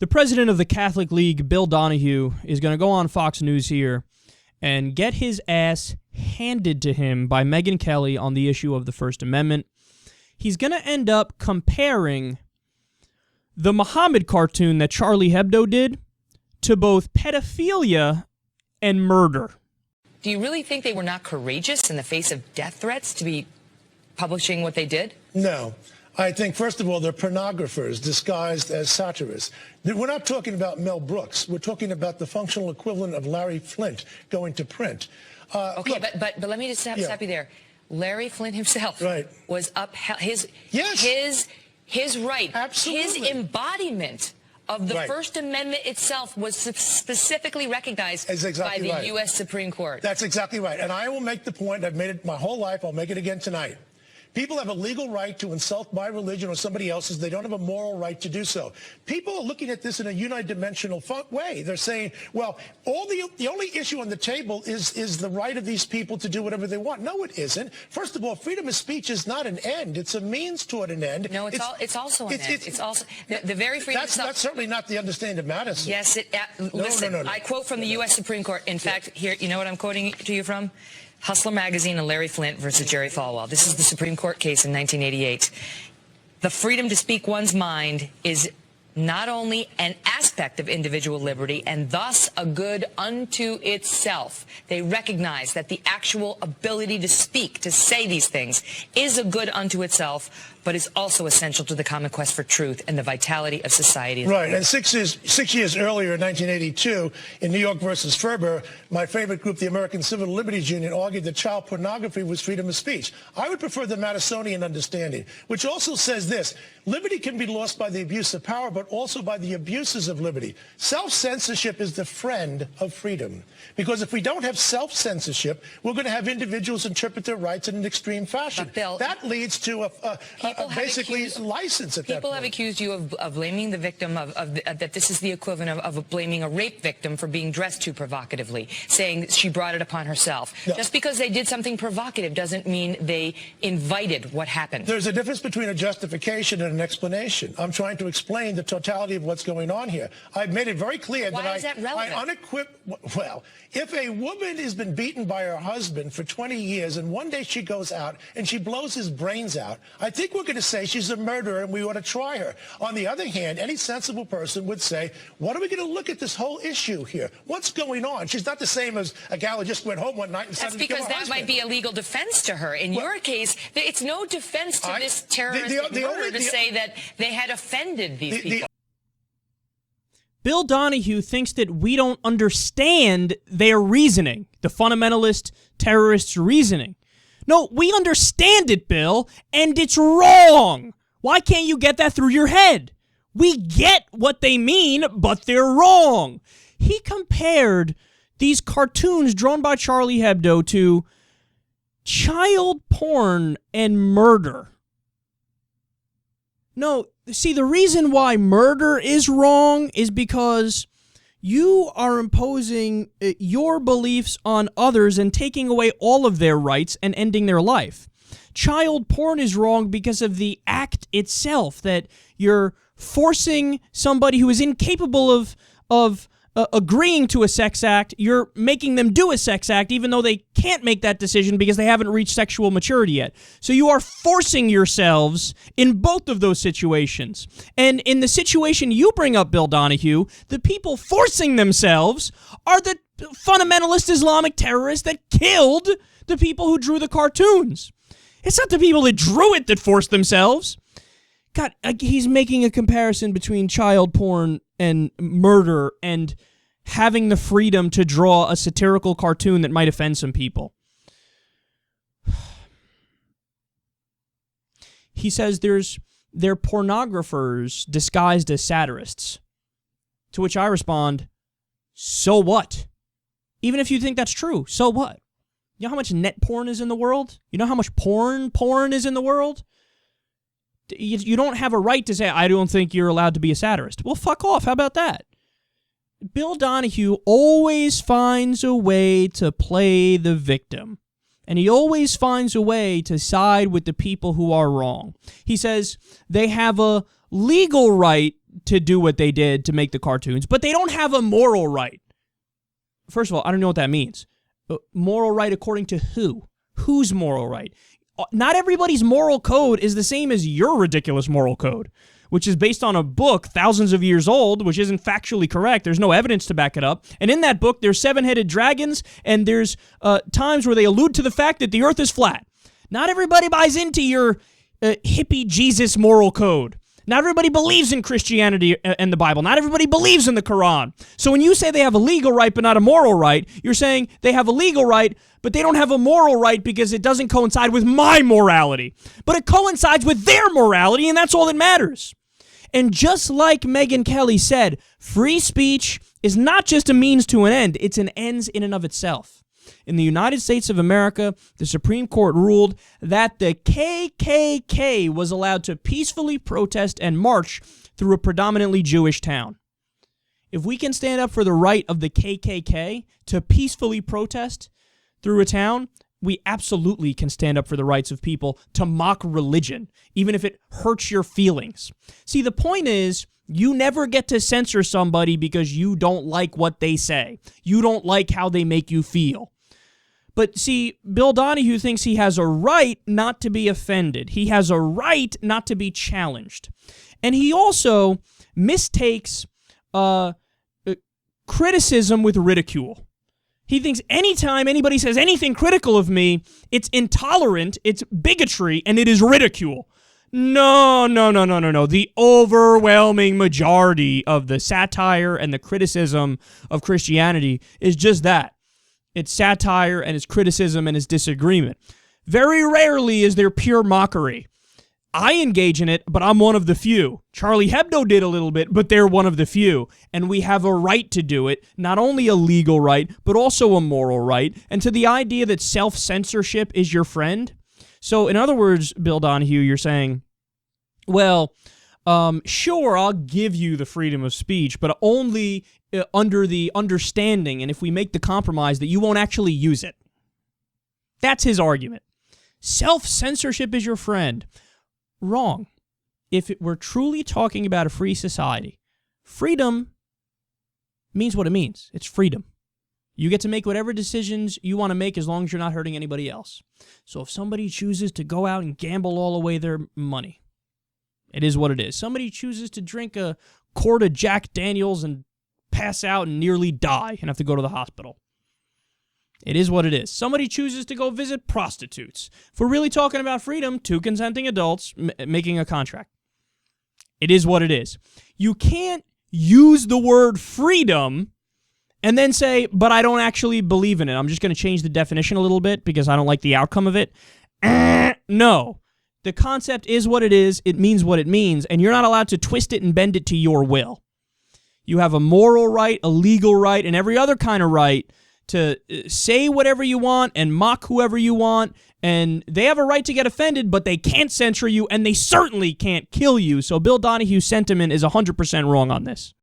The president of the Catholic League, Bill Donohue, is going to go on Fox News here and get his ass handed to him by Megyn Kelly on the issue of the First Amendment. He's going to end up comparing the Muhammad cartoon that Charlie Hebdo did to both pedophilia and murder. Do you really think they were not courageous in the face of death threats to be publishing what they did? No. I think, first of all, they're pornographers disguised as satirists. We're not talking about Mel Brooks. We're talking about the functional equivalent of Larry Flynt going to print. Okay, look, but let me just stop you there. Larry Flynt himself was upheld. His right, absolutely. his embodiment of the First Amendment itself was specifically recognized by the U.S. Supreme Court. That's exactly right. And I will make the point, I've made it my whole life, I'll make it again tonight. People have a legal right to insult my religion or somebody else's. They don't have a moral right to do so. People are looking at this in a unidimensional way. They're saying, well, the only issue on the table is the right of these people to do whatever they want. No, it isn't. First of all, freedom of speech is not an end. It's a means toward an end. No, it's also an end. It's also the very freedom of that's certainly not the understanding of Madison. Yes, listen, no. I quote from the U.S. Supreme Court. In fact, here, you know what I'm quoting to you from? Hustler Magazine and Larry Flynt versus Jerry Falwell. This is the Supreme Court case in 1988. The freedom to speak one's mind is not only an aspect of individual liberty and thus a good unto itself. They recognize that the actual ability to speak, to say these things, is a good unto itself, but is also essential to the common quest for truth and the vitality of society. Right, and 6 years earlier, in 1982, in New York versus Ferber, my favorite group, the American Civil Liberties Union, argued that child pornography was freedom of speech. I would prefer the Madisonian understanding, which also says this: liberty can be lost by the abuse of power, but also by the abuses of liberty. Self-censorship is the friend of freedom, because if we don't have self-censorship, we're going to have individuals interpret their rights in an extreme fashion. But Bill, that leads to basically license at that point. People have accused you of blaming the victim that this is the equivalent of blaming a rape victim for being dressed too provocatively, saying that she brought it upon herself. No. Just because they did something provocative doesn't mean they invited what happened. There's a difference between a justification and an explanation. I'm trying to explain the totality of what's going on here. I've made it very clear that I unequivocally, well, if a woman has been beaten by her husband for 20 years and one day she goes out and she blows his brains out, I think we're going to say she's a murderer and we ought to try her. On the other hand, any sensible person would say, what are we going to look at this whole issue here? What's going on? She's not the same as a gal who just went home one night and That's because that might be a legal defense to her. In your case, it's no defense to this terrorist murder to say that they had offended these people. Bill Donohue thinks that we don't understand their reasoning, the fundamentalist terrorists' reasoning. No, we understand it, Bill, and it's wrong. Why can't you get that through your head? We get what they mean, but they're wrong. He compared these cartoons drawn by Charlie Hebdo to child porn and murder. No, see, the reason why murder is wrong is because you are imposing your beliefs on others and taking away all of their rights and ending their life. Child porn is wrong because of the act itself, that you're forcing somebody who is incapable of agreeing to a sex act, you're making them do a sex act even though they can't make that decision because they haven't reached sexual maturity yet. So you are forcing yourselves in both of those situations. And in the situation you bring up, Bill Donohue, the people forcing themselves are the fundamentalist Islamic terrorists that killed the people who drew the cartoons. It's not the people that drew it that forced themselves. God, he's making a comparison between child porn and murder and having the freedom to draw a satirical cartoon that might offend some people. He says they're pornographers disguised as satirists. To which I respond, so what? Even if you think that's true, so what? You know how much net porn is in the world? You know how much porn is in the world? You don't have a right to say, I don't think you're allowed to be a satirist. Well, fuck off. How about that? Bill Donohue always finds a way to play the victim. And he always finds a way to side with the people who are wrong. He says they have a legal right to do what they did to make the cartoons, but they don't have a moral right. First of all, I don't know what that means. Moral right according to who? Whose moral right? Not everybody's moral code is the same as your ridiculous moral code, which is based on a book thousands of years old, which isn't factually correct. There's no evidence to back it up. And in that book, there's 7-headed dragons, and there's times where they allude to the fact that the earth is flat. Not everybody buys into your hippie Jesus moral code. Not everybody believes in Christianity and the Bible. Not everybody believes in the Quran. So when you say they have a legal right but not a moral right, you're saying they have a legal right, but they don't have a moral right because it doesn't coincide with my morality. But it coincides with their morality, and that's all that matters. And just like Megyn Kelly said, free speech is not just a means to an end, it's an ends in and of itself. In the United States of America, the Supreme Court ruled that the KKK was allowed to peacefully protest and march through a predominantly Jewish town. If we can stand up for the right of the KKK to peacefully protest through a town, we absolutely can stand up for the rights of people to mock religion, even if it hurts your feelings. See, the point is, you never get to censor somebody because you don't like what they say. You don't like how they make you feel. But see, Bill Donohue thinks he has a right not to be offended. He has a right not to be challenged. And he also mistakes criticism with ridicule. He thinks anytime anybody says anything critical of me, it's intolerant, it's bigotry, and it is ridicule. No. The overwhelming majority of the satire and the criticism of Christianity is just that. It's satire and it's criticism and it's disagreement. Very rarely is there pure mockery. I engage in it, but I'm one of the few. Charlie Hebdo did a little bit, but they're one of the few. And we have a right to do it, not only a legal right, but also a moral right. And to the idea that self-censorship is your friend. So in other words, Bill Donohue, you're saying, well, sure, I'll give you the freedom of speech, but only under the understanding, and if we make the compromise, that you won't actually use it. That's his argument. Self-censorship is your friend. Wrong. If we're truly talking about a free society, freedom means what it means. It's freedom. You get to make whatever decisions you want to make as long as you're not hurting anybody else. So if somebody chooses to go out and gamble all away their money, it is what it is. Somebody chooses to drink a quart of Jack Daniels and pass out and nearly die and have to go to the hospital. It is what it is. Somebody chooses to go visit prostitutes. If we're really talking about freedom, two consenting adults making a contract. It is what it is. You can't use the word freedom and then say, but I don't actually believe in it. I'm just going to change the definition a little bit because I don't like the outcome of it. No. The concept is what it is. It means what it means. And you're not allowed to twist it and bend it to your will. You have a moral right, a legal right, and every other kind of right to say whatever you want and mock whoever you want. And they have a right to get offended, but they can't censor you, and they certainly can't kill you. So Bill Donohue's sentiment is 100% wrong on this.